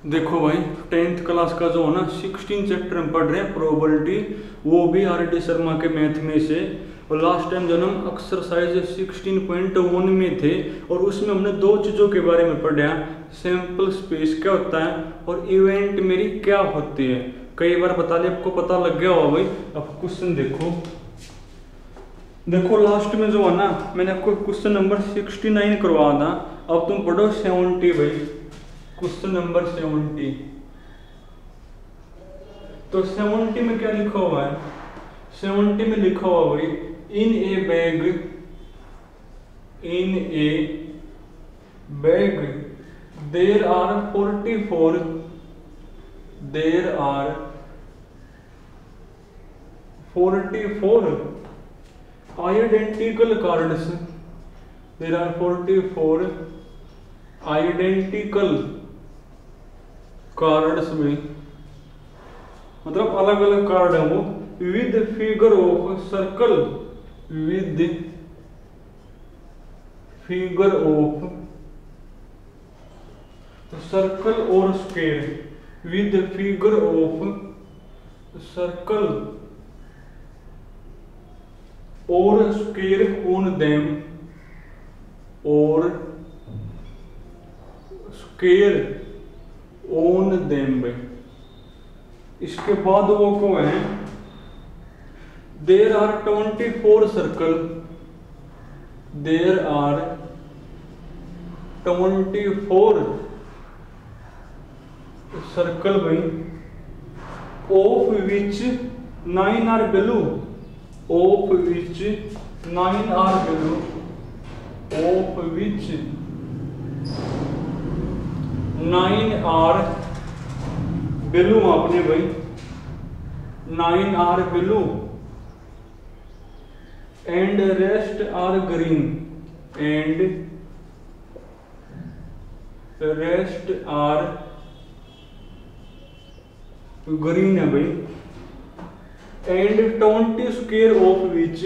देखो भाई, 10th class का जो है ना 16 चैप्टर हम पढ़ रहे हैं प्रोबेबिलिटी, वो भी आर.डी. शर्मा के मैथ में से। और लास्ट टाइम जो हम एक्सरसाइज 16.1 में थे और उसमें हमने दो चीज़ों के बारे में पढ़ा, सैंपल स्पेस क्या होता है और इवेंट मेरी क्या होती है। कई बार बता लिया, आपको पता लग गया होगा भाई। अब क्वेश्चन देखो लास्ट में जो है ना मैंने आपको क्वेश्चन नंबर 69 करवा था। अब तुम पढ़ो 70 भाई, क्वेश्चन नंबर 70। तो 70 में क्या लिखा हुआ है? 70 में लिखा हुआ भाई, in a bag there are 44 identical cards. There are 44 identical cards में, मतलब अलग अलग कार्ड है वो, with figure of circle, with figure of circle और square, with figure of circle और स्क्वायर ऑन देम, और स्क्वायर ऑन देम भाई। इसके बाद वो को है, there are 24 circle, there are 24 circle भाई, of which 9 are blue, of which 9 are blue, of which 9 are blue, आपने भाई 9 are blue, and rest are green, and rest are green है भाई, and 20 square of which,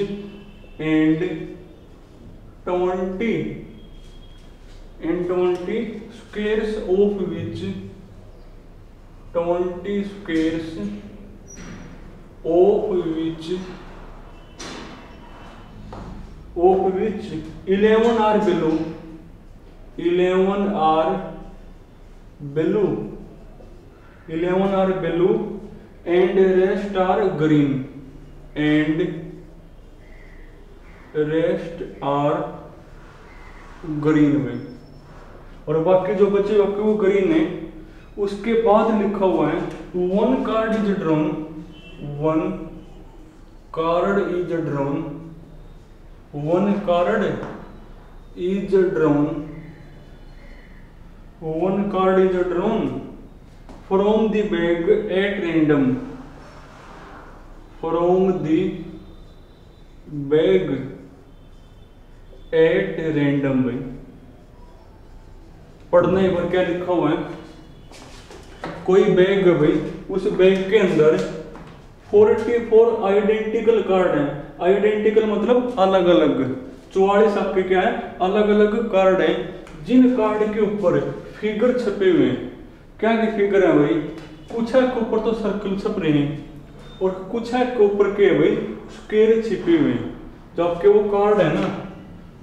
and 20 squares of which, 20 squares of which 11 are blue, 11 are blue, 11 are blue, and rest are green, and rest are green में। और बाकी जो बचे बाकी वो green है। उसके बाद लिखा हुआ है, one card is drawn, one card is drawn, one card is drawn, one card is drawn from the bag at random, from the bag at random भाई। पढ़ना एक बार क्या लिखा हुआ है, कोई बैग है भाई, उस बैग के अंदर 44 आइडेंटिकल कार्ड है। आइडेंटिकल मतलब अलग अलग, 44 आपके क्या है, अलग अलग कार्ड है, जिन कार्ड के ऊपर फिगर छपे हुए हैं। क्या के फिगर है भाई? कुछ है के ऊपर तो सर्कल छप रहे हैं और कुछ है के ऊपर के भाई स्क्वायर छिपे हुए हैं। जो आपके वो कार्ड है ना,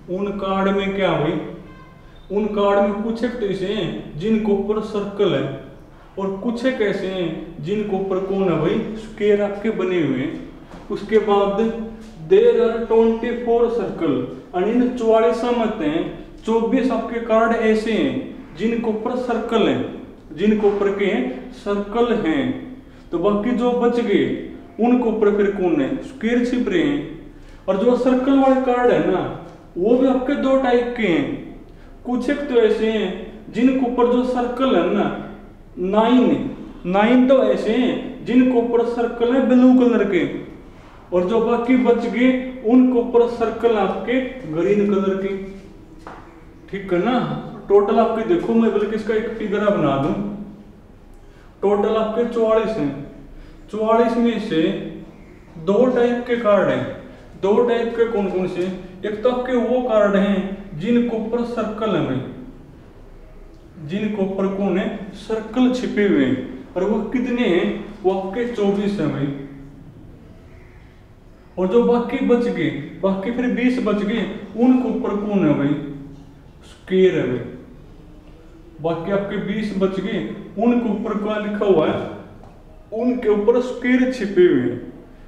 उन कार्ड में क्या भाई, उन कार्ड में कुछ एक तो ऐसे हैं जिनके ऊपर सर्कल है, और कुछ एक ऐसे हैं जिनके ऊपर कौन है भाई, स्क्वायर आपके बने हुए हैं। उसके बाद देर आर 24 सर्कल, और इन 44 मत हैं 24 आपके कार्ड ऐसे हैं जिनके ऊपर सर्कल है, जिनके ऊपर के सर्कल हैं। तो बाकी जो बच गए उनके ऊपर फिर कौन है, स्क्वायर छिप रहे हैं। और जो सर्कल वाले कार्ड है ना, वो भी आपके दो टाइप के हैं। कुछ एक तो ऐसे हैं जिनके ऊपर जो सर्कल है ना, 9 तो ऐसे हैं जिनके ऊपर सर्कल है ब्लू कलर के, और जो बाकी बच गए उनके ऊपर सर्कल आपके ग्रीन कलर के। ठीक है ना? टोटल आपके देखो, मैं बल्कि इसका एक फिगर बना दूं। टोटल आपके 44 हैं। 44 में से दो टाइप के कार्ड हैं। दो टाइप के कौन कौन से? एक तो आपके वो कार्ड हैं जिनके ऊपर सर्कल है भाई, जिनके ऊपर कौन है, सर्कल छिपे हुए हैं, और वो कितने हैं, वो आपके 24 है भाई। और जो बाकी बच गए, बाकी फिर 20 बच गए, उनके ऊपर कौन है भाई, स्क्वायर है भाई। बाकी आपके 20 बच गए, उनके ऊपर क्या लिखा हुआ है, उनके ऊपर स्क्वायर छिपे हुए हैं।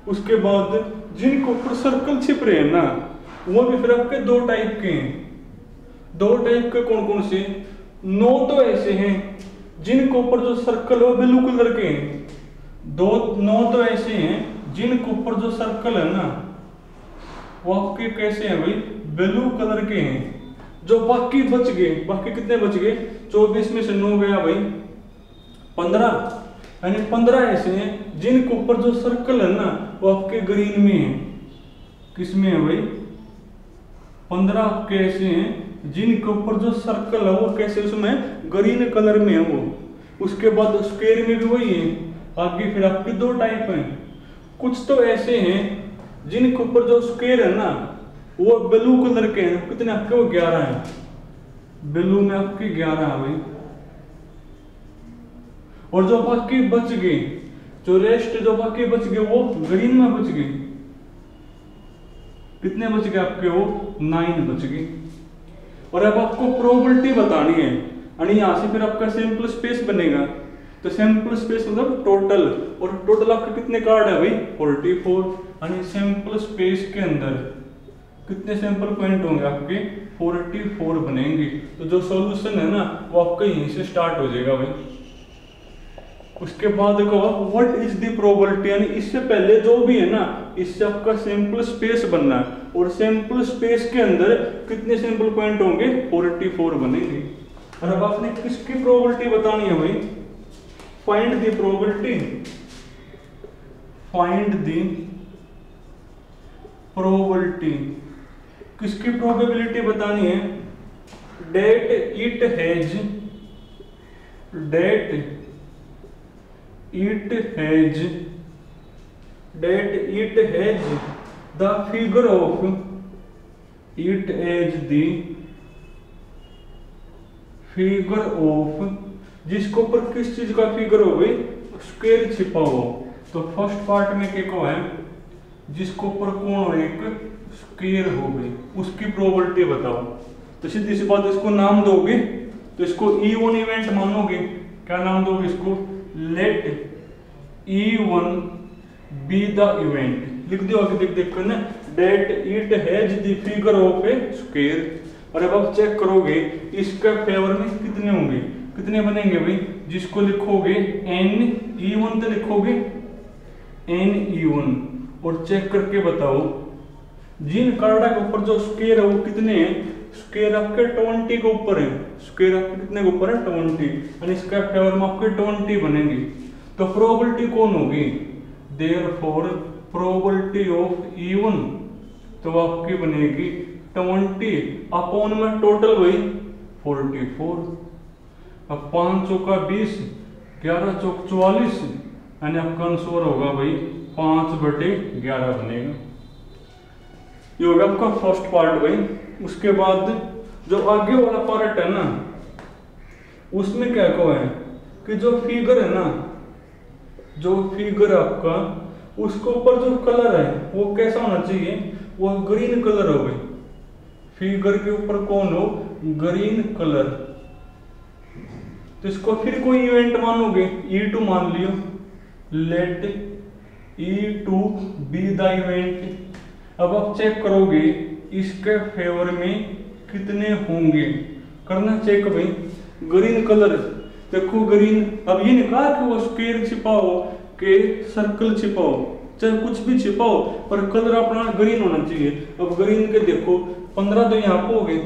उसके बाद जिनके ऊपर सर्कल छिप रहे हैं ना, वो भी फिर आपके दो टाइप के हैं। दो टाइप के कौन कौन से, 9 तो ऐसे हैं जिनके ऊपर जो सर्कल है ब्लू कलर के हैं। 9 तो ऐसे हैं जिनके ऊपर जो सर्कल है ना, वो आपके कैसे हैं भाई, ब्लू कलर के हैं। जो बाकी बच गए, बाकी कितने बच गए, 24 में से 9 गया भाई 15, यानी 15 ऐसे हैं जिनके ऊपर जो सर्कल है ना, वो आपके ग्रीन में है। किस में है भाई, 15 आपके ऐसे हैं जिनके ऊपर जो सर्कल है वो कैसे, उसमें ग्रीन कलर में है वो। उसके बाद स्क्वायर में भी वही है। आगे फिर आपके दो टाइप हैं। कुछ तो ऐसे हैं जिनके ऊपर जो स्क्वायर है ना, वो ब्लू कलर के हैं। कितने आपके, वो 11 हैं। ब्लू में आपके 11 है भाई। और जो बाकी बच गए, जो रेस्ट जो बाकी बच गए, वो ग्रीन में बच गए। कितने बच गए आपके, वो 9 बच गए। और अब आपको प्रोबेबिलिटी बतानी है, यानी यहां से फिर आपका सैंपल स्पेस बनेगा। तो सैंपल स्पेस मतलब टोटल, और टोटल आपके कितने कार्ड है भाई, 44। यानी सैंपल स्पेस के अंदर कितने सैंपल पॉइंट होंगे आपके, 44 बनेंगे। तो जो सॉल्यूशन है ना, वो आपका यहीं से स्टार्ट हो जाएगा भाई। उसके बाद देखो व्हाट इज द प्रोबेबिलिटी, यानी इससे पहले जो भी है ना, इससे आपका सैंपल स्पेस बनना है। और सैंपल स्पेस के अंदर कितने सैंपल पॉइंट होंगे, 44 बनेंगे। और अब आपने किसकी प्रोबेबिलिटी बतानी है भाई, find the probability, find the probability. किसकी प्रोबेबिलिटी बतानी है, that it has, that it has, that it has the figure of, it has the figure of, जिसके ऊपर किस चीज का फिगर हो गई, स्क्वायर छिपा हो। तो फर्स्ट पार्ट में क्या को है, जिसके ऊपर कौन एक स्क्वायर हो गई, उसकी प्रोबेबिलिटी बताओ। तो सीधी सी बात, इसको नाम दोगे तो इसको E1 इवेंट मानोगे। क्या नाम दोगे इसको, late E1 B the event. लिख दो आगे, देख कर ना, that it has the figure of a square. और अब आप चेक करोगे इसके फेवर में कितने होंगे, कितने बनेंगे भाई। जिसको लिखोगे NE1 तो लिखोगे NE1, और चेक करके बताओ जिन कार्डा के ऊपर जो स्क्वायर है वो कितने हैं। स्क्वायर आपके 20 के ऊपर है। स्क्वायर आपके कितने के ऊपर है, 20, और इसका फेवर में आपके 20 बनेंगे। तो प्रोबेबिलिटी कौन होगी, देयरफॉर प्रोबेबिलिटी ऑफ E1 तो आपकी बनेगी 20 अपॉन में टोटल वही 44। अब 5 चौका 20, 11 चौक 44, यानी आपका आंसर होगा भाई 5/11 बनेगा। ये होगा आपका फर्स्ट पार्ट भाई। उसके बाद जो आगे वाला पार्ट है ना, उसमें क्या कहो है कि जो फिगर है ना, जो फिगर आपका, उसके ऊपर जो कलर है वो कैसा होना चाहिए, वो ग्रीन कलर हो गई। फिगर के ऊपर कौन हो, ग्रीन कलर। तो इसको फिर कोई इवेंट मानोगे, E2 मान लियो, let E2 be the event. अब आप चेक करोगे इसके फेवर में कितने होंगे, करना चेक भाई। ग्रीन कलर देखो, ग्रीन, अब ये नहीं कहा कि वो स्क्वायर छिपाओ के सर्कल छिपाओ, चाहे कुछ भी छिपाओ, पर कलर अपना ग्रीन होना चाहिए। अब ग्रीन के देखो 15 तो यहाँ पे हो गए,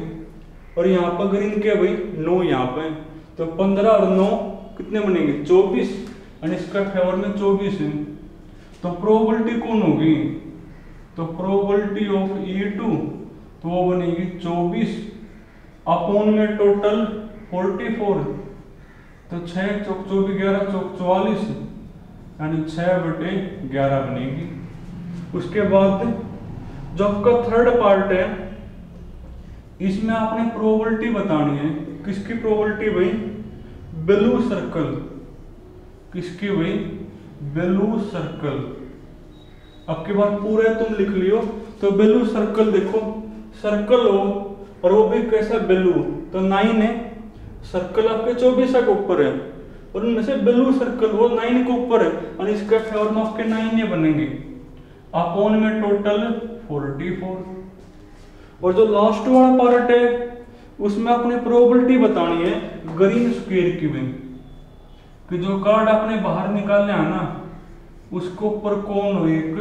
और यहाँ पर ग्रीन के भाई 9 यहाँ पे, तो 15 और 9 कितने बनेंगे, 24, और इसका फेवर में 24 है। तो प्रोबेबिलिटी कौन होगी, तो प्रोबेबिलिटी ऑफ E2 तो वो बनेगी 24 अपॉन में टोटल 44। तो 6 चौक 24, 11 चौक 44, यानी 6/11 बनेगी। उसके बाद जो आपका थर्ड पार्ट है, इसमें आपने प्रोबेबिलिटी बतानी है। किसकी प्रोबेबिलिटी भाई? Blue circle. किसकी भाई? Blue circle. अब के बाद पूरा तुम लिख लियो। तो ब्लू सर्कल देखो, सर्कल हो और वो भी कैसा? ब्लू। तो 9 है, सर्कल आपके 24 के ऊपर है और उनमें से ब्लू सर्कल वो 9 के ऊपर है और इसका फेवर में आपके 9 बनेंगे। अपॉन में टोटल 44। और जो लास्ट वाला पार्ट है उसमें आपने प्रोबेबिलिटी बतानी है ग्रीन स्क्वायर की भी, कि जो कार्ड आपने बाहर निकाले है ना उसके ऊपर कौन हो? एक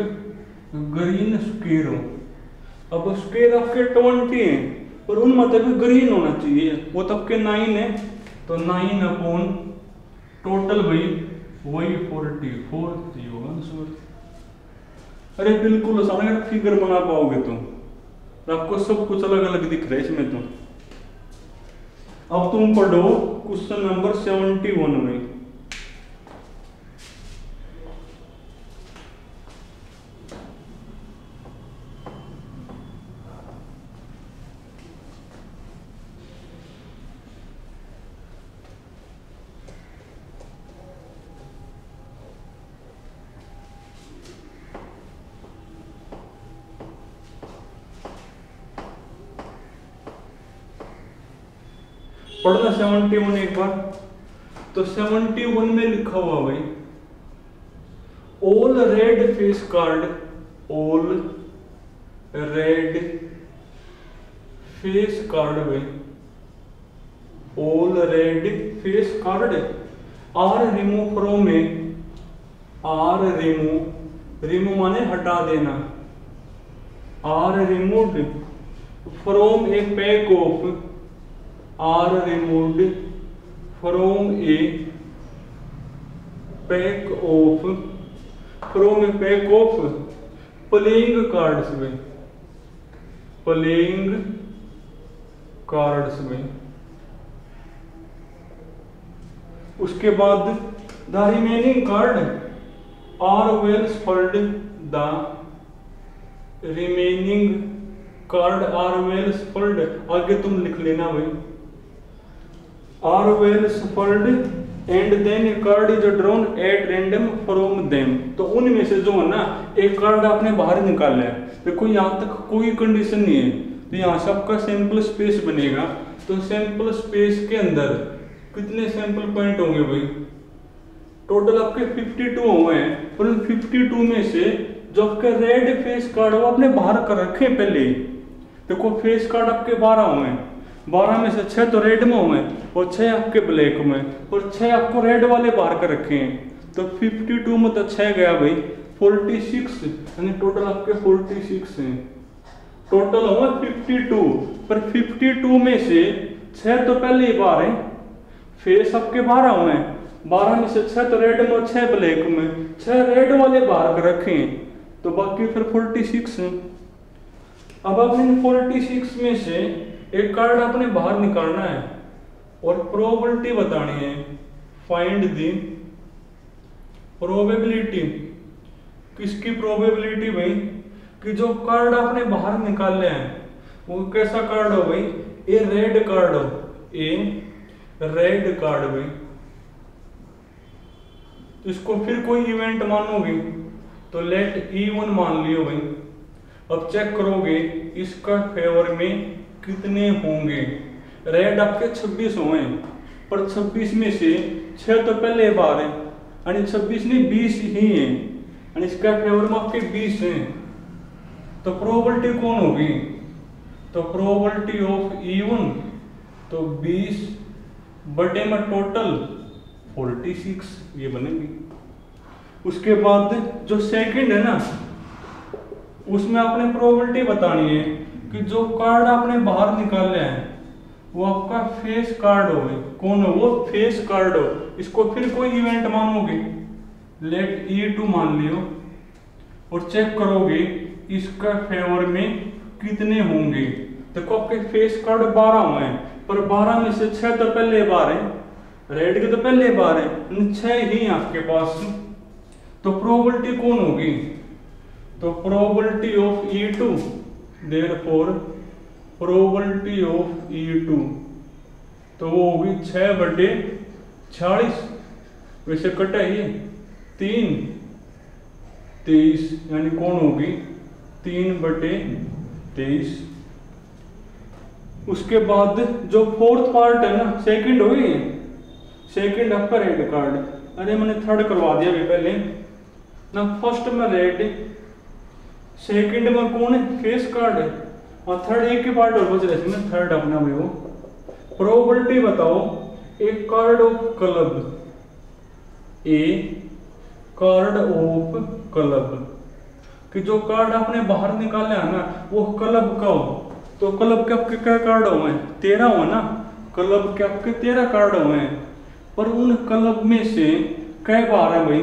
ग्रीन स्क्वायर हो। अब स्क्वायर आपके 20 है और उन मतलब ग्रीन होना चाहिए, वो तो आपके 9 है। तो 9 अपॉन टोटल भाई वही 44 होगा आंसर। अरे बिल्कुल आसान है, फिगर बना पाओगे तुम। आपको सब कुछ अलग अलग दिख रहा है इसमें। तो अब तुम पढ़ो क्वेश्चन नंबर 71 में। पढ़ना 71 एक बार। तो 71 में लिखा हुआ भाई, all red face card, all red face card भाई, all red face card are remove from a, are remove माने हटा देना, are removed from a pack of, are removed from a pack of playing cards में, playing cards में। उसके बाद the remaining card are well shuffled, the remaining card are well shuffled। आगे तुम लिख लेना भाई, are well shuffled and then a card is drawn at random from them। तो उनमें से जो है ना एक कार्ड आपने बाहर निकाला है। देखो यहाँ तक कोई कंडीशन नहीं है, तो यहाँ से आपका सैंपल स्पेस बनेगा। तो सैंपल स्पेस के अंदर कितने सैंपल पॉइंट होंगे भाई? टोटल आपके 52 हुए हैं और 52 में से जो आपके रेड फेस कार्ड वो आपने बाहर कर रखे पहले। देखो फेस कार्ड आपके 12 हुए हैं, 12 में से 6 तो रेड में हुए और 6 आपके ब्लैक में और 6 आपको रेड वाले बाहर कर रखे हैं। तो 52 में तो 6 गया भाई 46, यानी टोटल आपके 46 हैं। टोटल हुआ 52, पर 52 में से 6 तो पहले ही बाहर है, फेस आपके 12 हुए हैं, 12 में से 6 तो रेड में और 6 ब्लैक में, 6 रेड वाले बाहर कर रखे हैं, तो बाकी फिर 46 हैं। अब आपने 46 में से एक कार्ड आपने बाहर निकालना है और प्रोबेबिलिटी बतानी है। Find the probability. किसकी प्रोबेबिलिटी भाई? कि जो कार्ड आपने बाहर निकाले हैं वो कैसा कार्ड हो भाई? ए रेड कार्ड हो, ए रेड कार्ड भाई। तो इसको फिर कोई इवेंट मानोगे तो लेट E1 मान लियो भाई। अब चेक करोगे इसका फेवर में कितने होंगे। रेड आपके 26 हुए पर 26 में से 6 तो पहले बार है, यानी 26 नहीं 20 ही है, यानी इसका फेवर में आपके 20 हैं। तो प्रोबेबिलिटी कौन होगी? तो प्रोबेबिलिटी ऑफ E1 तो 20 बटे में टोटल 46 ये बनेगी। उसके बाद जो सेकंड है ना उसमें आपने प्रोबेबिलिटी बतानी है कि जो कार्ड आपने बाहर निकाले हैं वो आपका फेस कार्ड हो। कौन हो वो? फेस कार्ड हो। इसको फिर कोई इवेंट मानोगे, लेट E2 मान लियो और चेक करोगे इसका फेवर में कितने होंगे। देखो आपके फेस कार्ड 12 हुए हैं पर 12 में से 6 तो पहले बार है, रेड के तो पहले बार है, 6 ही आपके पास। तो प्रोबेबिलिटी कौन होगी? तो probability of E2 therefore probability of E2 तो वो होगी 6/46। वैसे कटा ये 3 23 यानी कौन होगी 3/23। उसके बाद जो फोर्थ पार्ट है ना, सेकंड हो गई, सेकंड अपर हेड कार्ड। अरे मैंने थर्ड करवा दिया अभी पहले ना, फर्स्ट में रेड, सेकंड में कौन है फेस कार्ड है, और थर्ड एक के पार्ट और बच रहे इसमें, थर्ड अपना भी वो। प्रोबेबिलिटी बताओ एक card of club, A card of club, कि जो कार्ड आपने बाहर निकाले है ना वो क्लब का हो। तो क्लब के आपके क्या कार्ड हुए हैं 13 हो ना, क्लब के आपके 13 कार्ड हुए हैं, पर उन क्लब में से कई बार है भाई,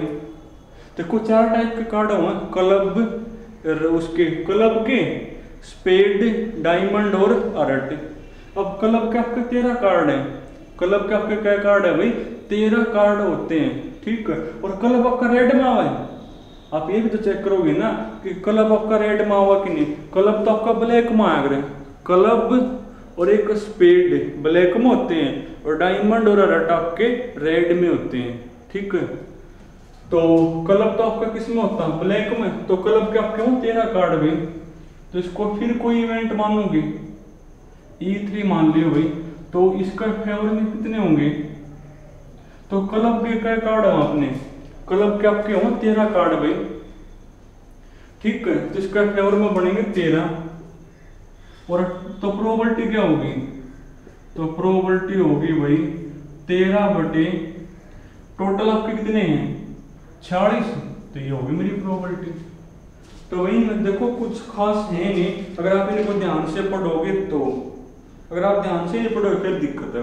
देखो 4 टाइप के कार्ड हुए हैं क्लब, उसके क्लब के स्पेड, डायमंड और अर्ट। अब क्लब के आपके 13 कार्ड हैं, क्लब के आपके क्या कार्ड है भाई 13 कार्ड होते हैं, ठीक है। और क्लब आपका रेड में आवा है, आप ये भी तो चेक करोगे ना कि क्लब आपका रेड में आवा कि नहीं। क्लब तो आपका ब्लैक में आया करे, क्लब और एक स्पेड ब्लैक में होते हैं, और डायमंड और अर्ट आपके रेड में होते हैं, ठीक है। तो क्लब तो आपका किस में होता है ब्लैक में, तो क्लब के आपके हो 13 कार्ड भाई। तो इसको फिर कोई इवेंट मानोगे E3 मान लियो भाई, तो इसका फेवर में कितने होंगे, तो क्लब के क्या कार्ड हो आपने, क्लब के आपके हो 13 कार्ड भाई, ठीक है। तो इसका फेवर में बनेंगे 13, और तो प्रोबेबिलिटी क्या होगी, तो प्रोबेबिलिटी होगी भाई 13 टोटल आपके कितने हैं 46, तो ये होगी मेरी प्रोबेबिलिटी। तो वही देखो कुछ खास है नहीं, अगर आप इनको ध्यान से पढ़ोगे तो, अगर आप ध्यान से नहीं पढ़ोगे फिर दिक्कत है।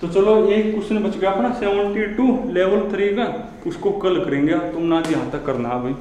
तो चलो एक क्वेश्चन बच गया अपना 72 लेवल 3 का, उसको कल करेंगे, तुम ना ध्यान तक करना भाई।